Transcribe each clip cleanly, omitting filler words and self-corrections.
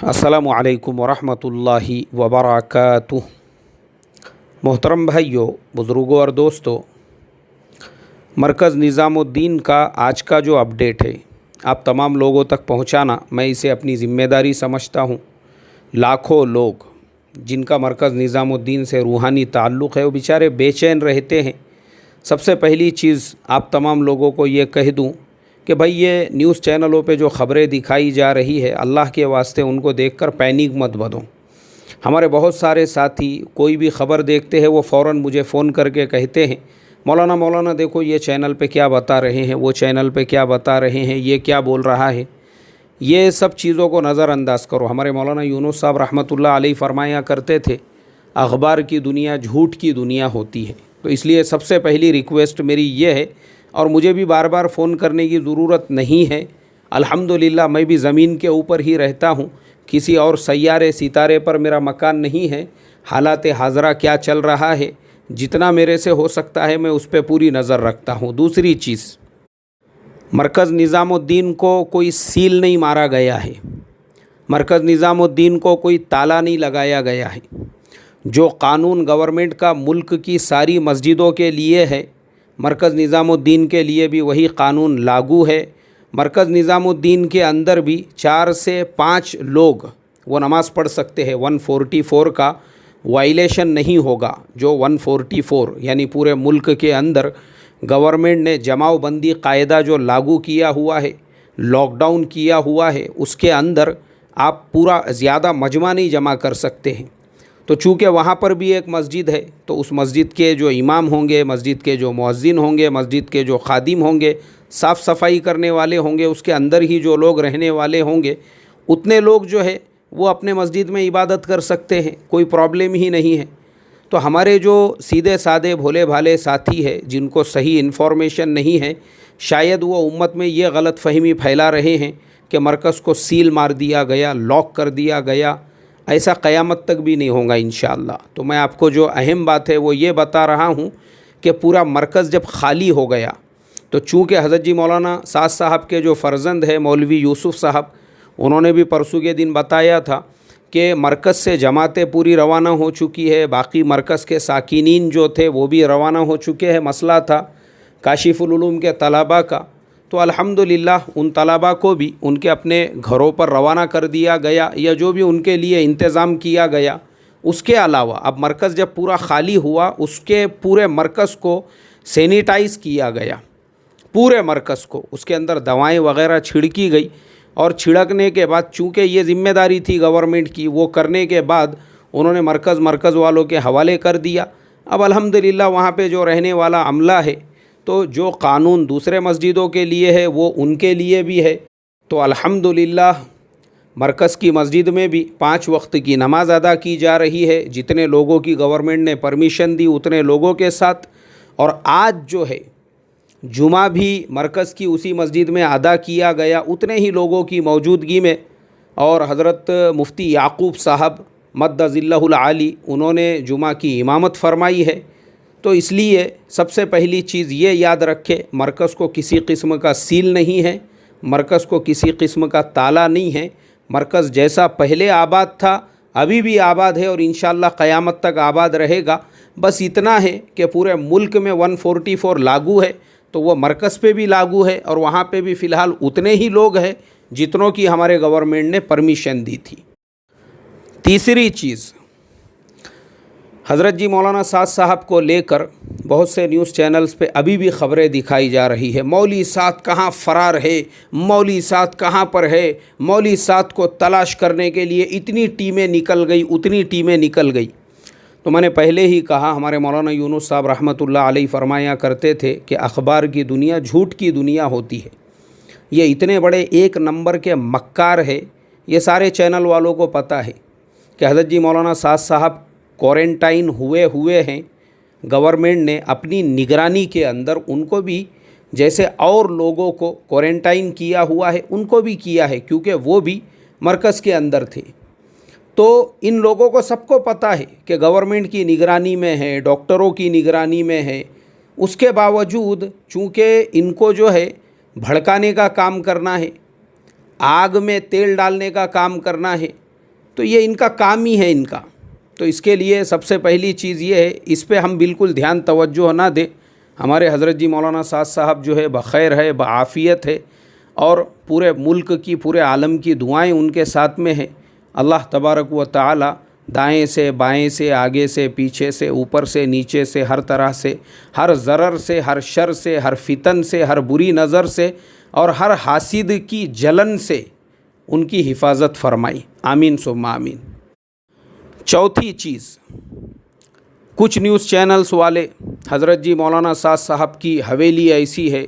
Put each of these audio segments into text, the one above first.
अस्सलामु अलैकुम वरहमतुल्लाहि वबरकातुह। मोहतरम भाइयों, बुज़ुर्गों और दोस्तों, मरकज़ निज़ामुद्दीन का आज का जो अपडेट है आप तमाम लोगों तक पहुंचाना, मैं इसे अपनी ज़िम्मेदारी समझता हूं। लाखों लोग जिनका मरकज़ निज़ामुद्दीन से रूहानी ताल्लुक़ है वो बेचारे बेचैन रहते हैं। सबसे पहली चीज़ आप तमाम लोगों को ये कह दूं कि भाई ये न्यूज़ चैनलों पे जो ख़बरें दिखाई जा रही है, अल्लाह के वास्ते उनको देखकर पैनिक मत बनो। हमारे बहुत सारे साथी कोई भी ख़बर देखते हैं वो फ़ौरन मुझे फ़ोन करके कहते हैं, मौलाना देखो ये चैनल पे क्या बता रहे हैं, वो चैनल पे क्या बता रहे हैं, ये क्या बोल रहा है। ये सब चीज़ों को नज़रअंदाज करो। हमारे मौलाना यूनुस साहब रहमतुल्लाह अलैह फरमाया करते थे, अखबार की दुनिया झूठ की दुनिया होती है। तो इसलिए सबसे पहली रिक्वेस्ट मेरी ये है, और मुझे भी बार बार फ़ोन करने की ज़रूरत नहीं है। अल्हम्दुलिल्लाह मैं भी ज़मीन के ऊपर ही रहता हूँ, किसी और सैयारे सितारे पर मेरा मकान नहीं है। हालात हाज़रा क्या चल रहा है, जितना मेरे से हो सकता है मैं उस पर पूरी नज़र रखता हूँ। दूसरी चीज़, मरकज़ निज़ामुद्दीन को कोई सील नहीं मारा गया है, मरकज़ निज़ामुद्दीन को कोई ताला नहीं लगाया गया है। जो कानून गवर्नमेंट का मुल्क की सारी मस्जिदों के लिए है, मरकज़ निज़ामुद्दीन के लिए भी वही कानून लागू है। मरकज़ निज़ामुद्दीन के अंदर भी 4 से 5 लोग वो नमाज़ पढ़ सकते हैं। 144 का वायलेशन नहीं होगा। जो 144 यानी पूरे मुल्क के अंदर गवर्नमेंट ने जमावबंदी कायदा जो लागू किया हुआ है, लॉकडाउन किया हुआ है, उसके अंदर आप पूरा ज़्यादा मजमा नहीं जमा कर सकते हैं। तो चूँकि वहाँ पर भी एक मस्जिद है, तो उस मस्जिद के जो इमाम होंगे, मस्जिद के जो मुअज्जिन होंगे, मस्जिद के जो खादिम होंगे, साफ़ सफाई करने वाले होंगे, उसके अंदर ही जो लोग रहने वाले होंगे, उतने लोग जो है वो अपने मस्जिद में इबादत कर सकते हैं, कोई प्रॉब्लम ही नहीं है। तो हमारे जो सीधे सादे भोले भाले साथी है, जिनको सही इन्फॉर्मेशन नहीं है, शायद वो उम्मत में ये गलत फ़हमी फैला रहे हैं कि मरकज़ को सील मार दिया गया, लॉक कर दिया गया। ऐसा क़यामत तक भी नहीं होगा इंशाअल्लाह। तो मैं आपको जो अहम बात है वो ये बता रहा हूँ कि पूरा मरकज़ जब खाली हो गया, तो चूँकि हज़रत जी मौलाना साद साहब के जो फ़र्जंद है मौलवी यूसुफ़ साहब, उन्होंने भी परसों के दिन बताया था कि मरकज़ से जमातें पूरी रवाना हो चुकी है, बाकी मरकज़ के साकिनीन जो थे वो भी रवाना हो चुके हैं। मसला था काशिफ़ुल उलूम के तलबा का, तो अल्हम्दुलिल्लाह उन तलबा को भी उनके अपने घरों पर रवाना कर दिया गया, या जो भी उनके लिए इंतज़ाम किया गया। उसके अलावा अब मरकज़ जब पूरा ख़ाली हुआ, उसके पूरे मरकज़ को सैनिटाइज़ किया गया, पूरे मरकज़ को, उसके अंदर दवाएं वग़ैरह छिड़की गई। और छिड़कने के बाद चूँकि ये ज़िम्मेदारी थी गवर्नमेंट की, वो करने के बाद उन्होंने मरकज़ वालों के हवाले कर दिया। अब अल्हम्दुलिल्लाह वहाँ पे जो रहने वाला अमला है, तो जो कानून दूसरे मस्जिदों के लिए है वो उनके लिए भी है। तो अल्हम्दुलिल्लाह मरकज़ की मस्जिद में भी 5 वक्त की नमाज़ अदा की जा रही है, जितने लोगों की गवर्नमेंट ने परमिशन दी उतने लोगों के साथ। और आज जो है जुमा भी मरकज़ की उसी मस्जिद में अदा किया गया, उतने ही लोगों की मौजूदगी में। और हज़रत मुफ्ती याकूब साहब मद्दज़िल्लहुल आली, उन्होंने जुमा की इमामत फरमाई है। तो इसलिए सबसे पहली चीज़ ये याद रखें, मरकज़ को किसी किस्म का सील नहीं है, मरकज़ को किसी किस्म का ताला नहीं है। मरकज़ जैसा पहले आबाद था अभी भी आबाद है और इंशाअल्लाह क़यामत तक आबाद रहेगा। बस इतना है कि पूरे मुल्क में 144 लागू है, तो वो मरकज़ पे भी लागू है, और वहाँ पे भी फ़िलहाल उतने ही लोग हैं जितनों की हमारे गवर्नमेंट ने परमिशन दी थी। तीसरी चीज़, हज़रत जी मौलाना साद साहब को लेकर बहुत से न्यूज़ चैनल्स पे अभी भी ख़बरें दिखाई जा रही है। मौली साद कहाँ फ़रार है, मौली साद कहाँ पर है, मौली साद को तलाश करने के लिए इतनी टीमें निकल गई, उतनी टीमें निकल गई। तो मैंने पहले ही कहा, हमारे मौलाना यूनुस साहब रहमतुल्लाह अलैह फरमाया करते थे कि अखबार की दुनिया झूठ की दुनिया होती है। ये इतने बड़े एक नंबर के मक्कार है, ये सारे चैनल वालों को पता है कि हज़रत जी मौलाना साद साहब क्वारंटाइन हुए हैं। गवर्नमेंट ने अपनी निगरानी के अंदर उनको भी, जैसे और लोगों को क्वारंटाइन किया हुआ है, उनको भी किया है, क्योंकि वो भी मरकज़ के अंदर थे। तो इन लोगों को सबको पता है कि गवर्नमेंट की निगरानी में है, डॉक्टरों की निगरानी में है। उसके बावजूद चूँकि इनको जो है भड़काने का काम करना है, आग में तेल डालने का काम करना है, तो ये इनका काम ही है इनका। तो इसके लिए सबसे पहली चीज़ ये है, इस पे हम बिल्कुल ध्यान तवज्जो ना दें। हमारे हज़रत जी मौलाना साद साहब जो है बख़ैर है, बआफ़ियत है, और पूरे मुल्क की, पूरे आलम की दुआएं उनके साथ में हैं। अल्लाह तबारक व तआला दाएं से, बाएं से, आगे से, पीछे से, ऊपर से, नीचे से, हर तरह से, हर ज़रर से, हर शर से, हर फितन से, हर बुरी नज़र से और हर हासिद की जलन से उनकी हिफाजत फरमाई। आमीन सुम्मा आमीन। चौथी चीज़, कुछ न्यूज़ चैनल्स वाले हज़रत जी मौलाना साद साहब की हवेली ऐसी है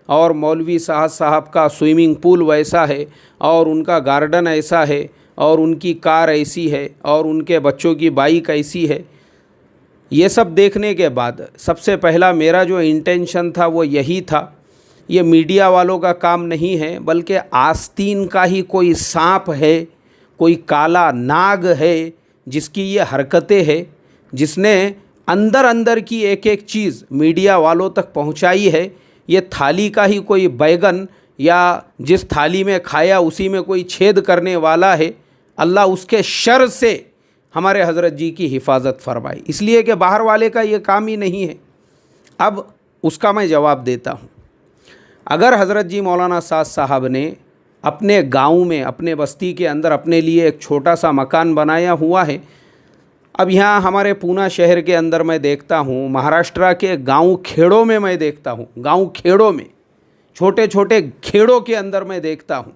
और मौलवी साद साहब का स्विमिंग पूल वैसा है और उनका गार्डन ऐसा है और उनकी कार ऐसी है और उनके बच्चों की बाइक ऐसी है। ये सब देखने के बाद सबसे पहला मेरा जो इंटेंशन था वो यही था, ये मीडिया वालों का काम नहीं है, बल्कि आस्तीन का ही कोई सांप है, कोई काला नाग है जिसकी ये हरकतें है, जिसने अंदर अंदर की एक एक चीज़ मीडिया वालों तक पहुंचाई है। ये थाली का ही कोई बैगन या जिस थाली में खाया उसी में कोई छेद करने वाला है। अल्लाह उसके शर से हमारे हज़रत जी की हिफाजत फरमाए, इसलिए कि बाहर वाले का ये काम ही नहीं है। अब उसका मैं जवाब देता हूँ। अगर हज़रत जी मौलाना साद साहब ने अपने गांव में, अपने बस्ती के अंदर अपने लिए एक छोटा सा मकान बनाया हुआ है, अब यहाँ हमारे पूना शहर के अंदर मैं देखता हूँ, महाराष्ट्र के गांव खेड़ों में मैं देखता हूँ, गांव खेड़ों में, छोटे छोटे खेड़ों के अंदर मैं देखता हूँ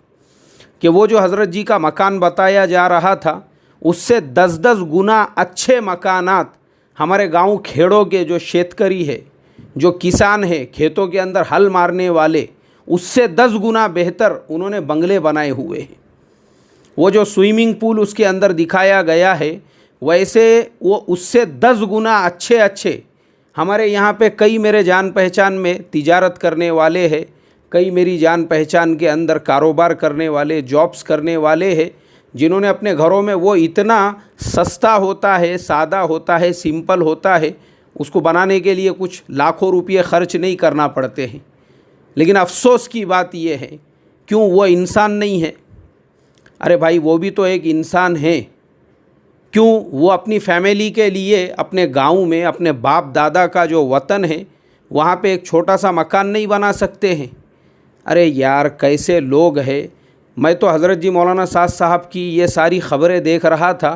कि वो जो हज़रत जी का मकान बताया जा रहा था उससे 10-10 गुना अच्छे मकानात हमारे गांव खेड़ों के जो शेतकरी है, जो किसान है, खेतों के अंदर हल मारने वाले, उससे 10 गुना बेहतर उन्होंने बंगले बनाए हुए हैं। वो जो स्विमिंग पूल उसके अंदर दिखाया गया है, वैसे वो उससे 10 गुना अच्छे अच्छे हमारे यहाँ पे कई मेरे जान पहचान में तिजारत करने वाले हैं, कई मेरी जान पहचान के अंदर कारोबार करने वाले, जॉब्स करने वाले हैं, जिन्होंने अपने घरों में, वो इतना सस्ता होता है, सादा होता है, सिंपल होता है, उसको बनाने के लिए कुछ लाखों रुपये खर्च नहीं करना पड़ते हैं। लेकिन अफसोस की बात यह है, क्यों वो इंसान नहीं है? अरे भाई, वो भी तो एक इंसान है। क्यों वो अपनी फैमिली के लिए अपने गांव में, अपने बाप दादा का जो वतन है, वहाँ पे एक छोटा सा मकान नहीं बना सकते हैं? अरे यार, कैसे लोग हैं। मैं तो हज़रत जी मौलाना साद साहब की ये सारी ख़बरें देख रहा था,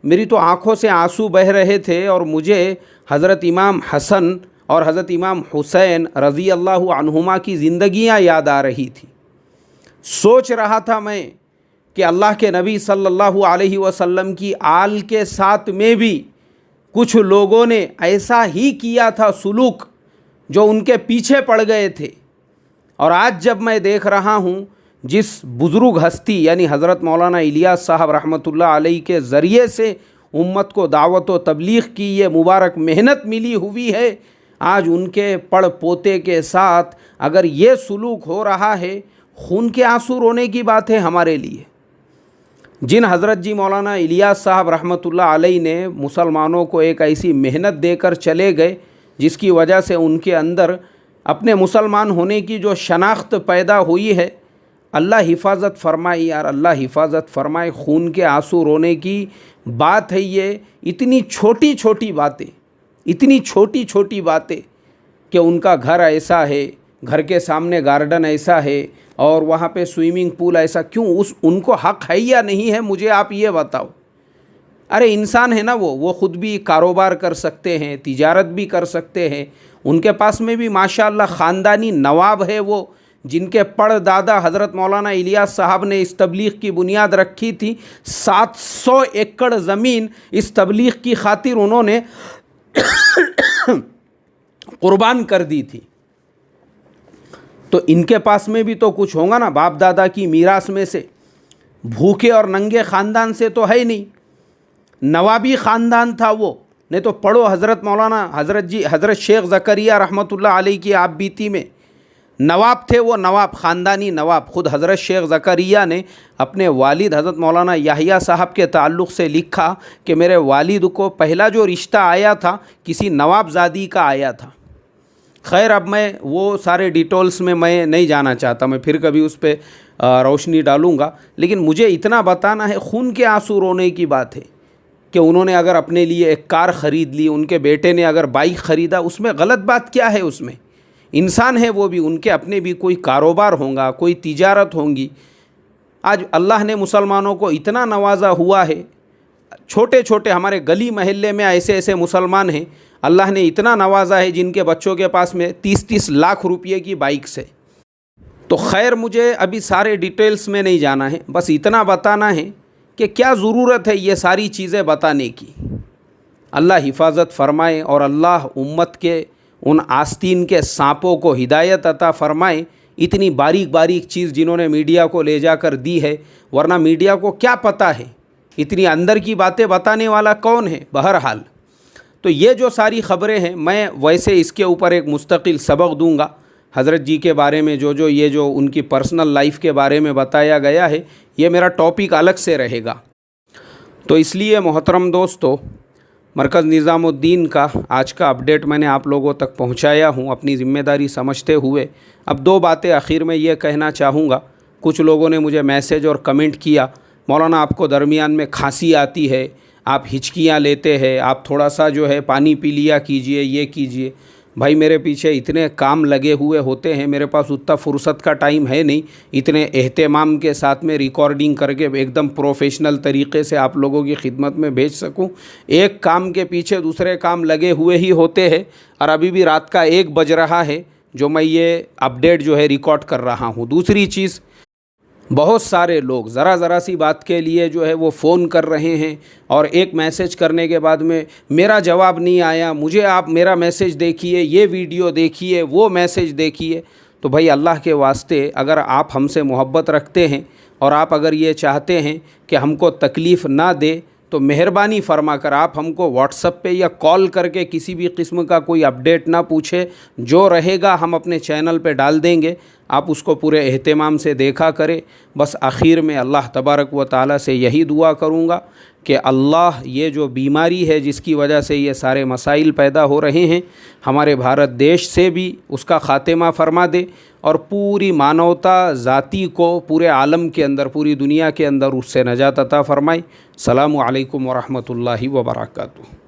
मेरी तो आँखों से आंसू बह रहे थे और मुझे हज़रत इमाम हसन और हज़रत इमाम हुसैन रज़ी अल्लाहु अन्हुमा की ज़िंदगियाँ याद आ रही थी। सोच रहा था मैं कि अल्लाह के नबी सल्लल्लाहु अलैहि वसल्लम की आल के साथ में भी कुछ लोगों ने ऐसा ही किया था सुलूक, जो उनके पीछे पड़ गए थे। और आज जब मैं देख रहा हूँ, जिस बुज़ुर्ग हस्ती यानी हज़रत मौलाना इलियास साहब रहमतुल्लाह अलैहि के ज़रिए से उम्मत को दावत व तबलीग़ की ये मुबारक मेहनत मिली हुई है, आज उनके पड़ पोते के साथ अगर ये सुलूक हो रहा है, खून के आंसू रोने की बात है हमारे लिए। जिन हज़रत जी मौलाना इलियास साहब रहमतुल्लाह अलैहि ने मुसलमानों को एक ऐसी मेहनत देकर चले गए, जिसकी वजह से उनके अंदर अपने मुसलमान होने की जो शनाख्त पैदा हुई है, अल्लाह हिफाजत फरमाए यार, अल्लाह हिफाजत फरमाए। खून के आंसू रोने की बात है ये। इतनी छोटी छोटी बातें, इतनी छोटी छोटी बातें कि उनका घर ऐसा है, घर के सामने गार्डन ऐसा है और वहाँ पे स्विमिंग पूल ऐसा, क्यों उनको हक़ है या नहीं है, मुझे आप ये बताओ। अरे इंसान है ना, वो ख़ुद भी कारोबार कर सकते हैं, तिजारत भी कर सकते हैं। उनके पास में भी माशाअल्लाह ख़ानदानी नवाब है वो, जिनके पड़दादा हज़रत मौलाना इलियास साहब ने इस तबलीग़ की बुनियाद रखी थी। 700 एकड़ ज़मीन इस तबलीग़ की खातिर उन्होंने कुर्बान कर दी थी। तो इनके पास में भी तो कुछ होगा ना, बाप दादा की मीरास में से। भूखे और नंगे ख़ानदान से तो है नहीं, नवाबी ख़ानदान था वो। नहीं तो पढ़ो हज़रत मौलाना हज़रत शेख ज़करिया रहमतुल्लाह अलैहि की आप बीती में नवाब थे वो, नवाब, ख़ानदानी नवाब। ख़ुद हज़रत शेख ज़करिया ने अपने वालिद हज़रत मौलाना याहिया साहब के ताल्लुक़ से लिखा कि मेरे वालिद को पहला जो रिश्ता आया था किसी नवाबज़ादी का आया था। खैर, अब मैं वो सारे डिटेल्स में मैं नहीं जाना चाहता, मैं फिर कभी उस पर रोशनी डालूँगा। लेकिन मुझे इतना बताना है, खून के आंसू रोने की बात है कि उन्होंने अगर अपने लिए एक कार ख़रीद ली, उनके बेटे ने अगर बाइक ख़रीदा, उसमें गलत बात क्या है? उसमें इंसान है वो भी, उनके अपने भी कोई कारोबार होगा, कोई तिजारत होंगी। आज अल्लाह ने मुसलमानों को इतना नवाजा हुआ है, छोटे छोटे हमारे गली महल्ले में ऐसे ऐसे मुसलमान हैं अल्लाह ने इतना नवाजा है जिनके बच्चों के पास में 30-30 लाख रुपये की बाइक्स है। तो खैर, मुझे अभी सारे डिटेल्स में नहीं जाना है, बस इतना बताना है कि क्या ज़रूरत है ये सारी चीज़ें बताने की। अल्लाह हिफाजत फरमाए और अल्लाह उम्मत के उन आस्तीन के सांपों को हिदायत अता फरमाए। इतनी बारीक बारीक चीज़ जिन्होंने मीडिया को ले जाकर दी है, वरना मीडिया को क्या पता है, इतनी अंदर की बातें बताने वाला कौन है। बहरहाल, तो ये जो सारी ख़बरें हैं, मैं वैसे इसके ऊपर एक मुस्तकिल सबक दूंगा। हज़रत जी के बारे में जो उनकी पर्सनल लाइफ के बारे में बताया गया है, ये मेरा टॉपिक अलग से रहेगा। तो इसलिए मोहतरम दोस्तों, मरकज़ निज़ामुद्दीन का आज का अपडेट मैंने आप लोगों तक पहुंचाया हूं अपनी ज़िम्मेदारी समझते हुए। अब दो बातें आखिर में ये कहना चाहूँगा। कुछ लोगों ने मुझे मैसेज और कमेंट किया, मौलाना आपको दरमियान में खांसी आती है, आप हिचकियाँ लेते हैं, आप थोड़ा सा जो है पानी पी लिया कीजिए, ये कीजिए। भाई, मेरे पीछे इतने काम लगे हुए होते हैं, मेरे पास उतना फुर्सत का टाइम है नहीं इतने एहतमाम के साथ में रिकॉर्डिंग करके एकदम प्रोफेशनल तरीके से आप लोगों की खिदमत में भेज सकूं। एक काम के पीछे दूसरे काम लगे हुए ही होते हैं, और अभी भी रात का 1 बज रहा है जो मैं ये अपडेट जो है रिकॉर्ड कर रहा हूँ। दूसरी चीज़, बहुत सारे लोग ज़रा सी बात के लिए जो है वो फ़ोन कर रहे हैं, और एक मैसेज करने के बाद में मेरा जवाब नहीं आया, मुझे आप मेरा मैसेज देखिए, ये वीडियो देखिए, वो मैसेज देखिए। तो भाई, अल्लाह के वास्ते, अगर आप हमसे मोहब्बत रखते हैं और आप अगर ये चाहते हैं कि हमको तकलीफ़ ना दे, तो मेहरबानी फरमा कर आप हमको व्हाट्सएप पे या कॉल करके किसी भी किस्म का कोई अपडेट ना पूछे। जो रहेगा हम अपने चैनल पे डाल देंगे, आप उसको पूरे एहतमाम से देखा करें। बस आखिर में अल्लाह तबारक व ताला से यही दुआ करूँगा कि अल्लाह ये जो बीमारी है जिसकी वजह से ये सारे मसाइल पैदा हो रहे हैं, हमारे भारत देश से भी उसका ख़ात्मा फरमा दे, और पूरी मानवता ज़ाती को पूरे आलम के अंदर, पूरी दुनिया के अंदर उससे नजात अता फ़रमाए। सलामु अलैकुम व रहमतुल्लाहि व बरकातुहू।